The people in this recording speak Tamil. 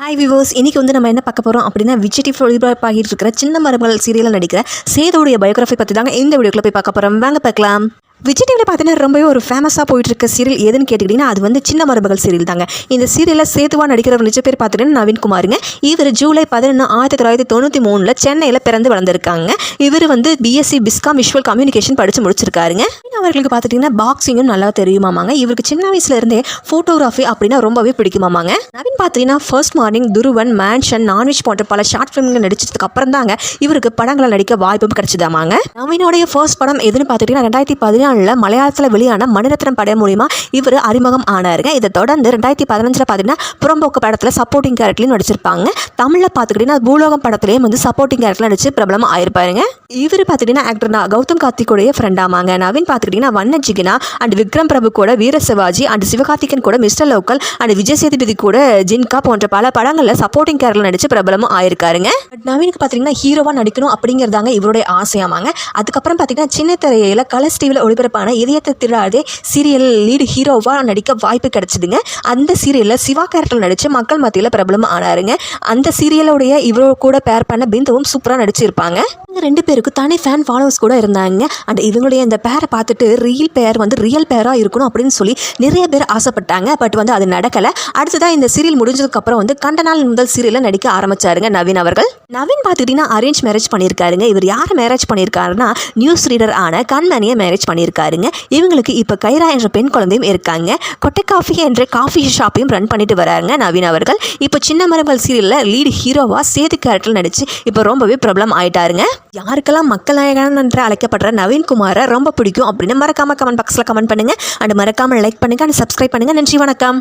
ஹாய் விவோஸ், இன்றைக்கி வந்து நம்ம என்ன பார்க்க போகிறோம் அப்படின்னா விஜய் டிவி ஒளிபரப்பாகிட்டு இருக்கிற சின்ன மரங்கள் சீரியலில் நடிக்கிற சேதுடைய பயோகிராஃபி பற்றி தாங்க இந்த வீடியோக்குள்ள போய் பார்க்க போகிறோம். வாங்க பார்க்கலாம். விஜய் டிவியில் பார்த்தீங்கன்னா ரொம்பவே ஒரு ஃபேமஸாக போயிட்டு இருக்க சீரியல் எதுன்னு கேட்டுக்கிட்டிங்கன்னா அது வந்து சின்ன மருமகள் சீரியல் தாங்க. இந்த சீரியலில் சேதுவாக நடிக்கிறவர் நிஜ பேர் பார்த்துட்டீங்கன்னா நவீன்குமாருங்க. இவர் ஜூலை 11, 1993 சென்னையில் பிறந்து வளர்ந்துருக்காங்க. இவர் வந்து பிஎஸ்சி பிஸ்காம் விஷுவல் கம்யூனிகேஷன் படித்து முடிச்சிருக்காருங்க. அவர்களுக்கு பார்த்துட்டிங்கன்னா பாக்ஸிங்கும் நல்லா தெரியுமாமாங்க. இவருக்கு சின்ன வயசுல இருந்தே ஃபோட்டோகிராஃபி அப்படின்னா ரொம்பவே பிடிக்குமாமாங்க. நவீன் பார்த்தீங்கன்னா first morning, Dhruvan, mansion, non veg போன்ற பல ஷார்ட் ஃபிலிம்கள் நடிச்சதுக்கு அப்புறம் தாங்க இவருக்கு படங்களை நடிக்க வாய்ப்பும் கிடைச்சதாமாங்க. நவீனோடைய ஃபர்ஸ்ட் படம் எதுன்னு பார்த்துட்டிங்கன்னா 2014 மலையாளத்தில் வெளியான மணிரத்னம் படம் மூலிமா இவர் அறிமுகம் ஆனாருங்க. இதை தொடர்ந்து 2015 பார்த்தீங்கன்னா புறம்போக்கு படத்தில் சப்போர்ட்டிங் கேரக்டர்லையும் நடிச்சிருப்பாங்க. தமிழில் பார்த்துக்கிட்டிங்கன்னா பூலோகம் படத்துலேயும் வந்து சப்போர்ட்டிங் கேரக்டர் நடிச்சு பிரபலம் ஆயிருப்பாருங்க. இவர் பார்த்துக்கிட்டிங்கன்னா ஆக்டர் கௌதம் கார்த்திகோடைய ஃப்ரெண்டாமாங்க. நவீன் பார்த்துக்கிட்டிங்கன்னா வண்ண ஜிகினா அண்ட் விக்ரம் பிரபு கூட வீர சிவாஜி அண்ட் சிவகார்த்திகன் கூட mister local and Vijay Sethupathi கூட ஜின்கா போன்ற பல படங்களில் சப்போர்ட்டிங் கேரக்டர் நடிச்சு பிரபலமும் ஆயிருக்காருங்க. நவீனுக்கு பார்த்தீங்கன்னா ஹீரோவாக நடிக்கணும் அப்படிங்கிறதாங்க இவருடைய ஆசையாமாங்க. அதுக்கப்புறம் பார்த்தீங்கன்னா சின்ன திரையில கலர்ஸ் டிவியில் ஒளிபரப்பான இதயத்தை திராதே சீரியல் லீடு ஹீரோவாக நடிக்க வாய்ப்பு கிடைச்சிதுங்க. அந்த சீரியலில் சிவா கேரக்டர் நடித்து மக்கள் மத்தியில் பிரபலம் ஆனாருங்க. அந்த சீரியலுடைய இவரோ கூட பேர் பண்ண பிந்துவும் சூப்பராக நடிச்சிருப்பாங்க. இவங்க ரெண்டு பேருக்கு தனி ஃபேன் ஃபாலோவர்ஸ் கூட இருந்தாங்க. அண்ட் இவங்களுடைய இந்த பேரை பார்த்துட்டு ரியல் பேராக இருக்கணும் அப்படின்னு சொல்லி நிறைய பேர் ஆசைப்பட்டாங்க. பட் வந்து அது நடக்கலை. அடுத்ததாக இந்த சீரியல் முடிஞ்சதுக்கப்புறம் வந்து கண்ட நாள் முதல் சீரியலில் நடிக்க ஆரம்பிச்சாருங்க நவீன் அவர்கள். நவீன் பார்த்துக்கிட்டிங்கன்னா அரேஞ்ச் மேரேஜ் பண்ணியிருக்காருங்க. இவர் யாரை மேரேஜ் பண்ணியிருக்காருன்னா நியூஸ் ரீடர் ஆன கண்மணியை மேரேஜ் பண்ணியிருக்காருங்க. இவங்களுக்கு இப்போ கைரா என்ற பெண் குழந்தையும் இருக்காங்க. கொட்டை காஃபி என்ற காஃபி ஷாப்பையும் ரன் பண்ணிட்டு வராருங்க நவீன் அவர்கள். இப்போ சின்ன மரங்கள் சீரியலில் லீடு ஹீரோவா சேது கேரக்டர் நடிச்சு இப்போ ரொம்பவே பிரபலம் ஆயிட்டாருங்க. யாருக்கெல்லாம் மக்கள் நாயகன் என்று அழைக்கப்படுற நவீன்குமாரை ரொம்ப பிடிக்கும் அப்படின்னு மறக்காம கமெண்ட் பாக்ஸில் கமெண்ட் பண்ணுங்க. அண்ட் மறக்காம லைக் பண்ணுங்க அண்ட் சப்ஸ்கிரைப் பண்ணுங்க. நன்றி, வணக்கம்.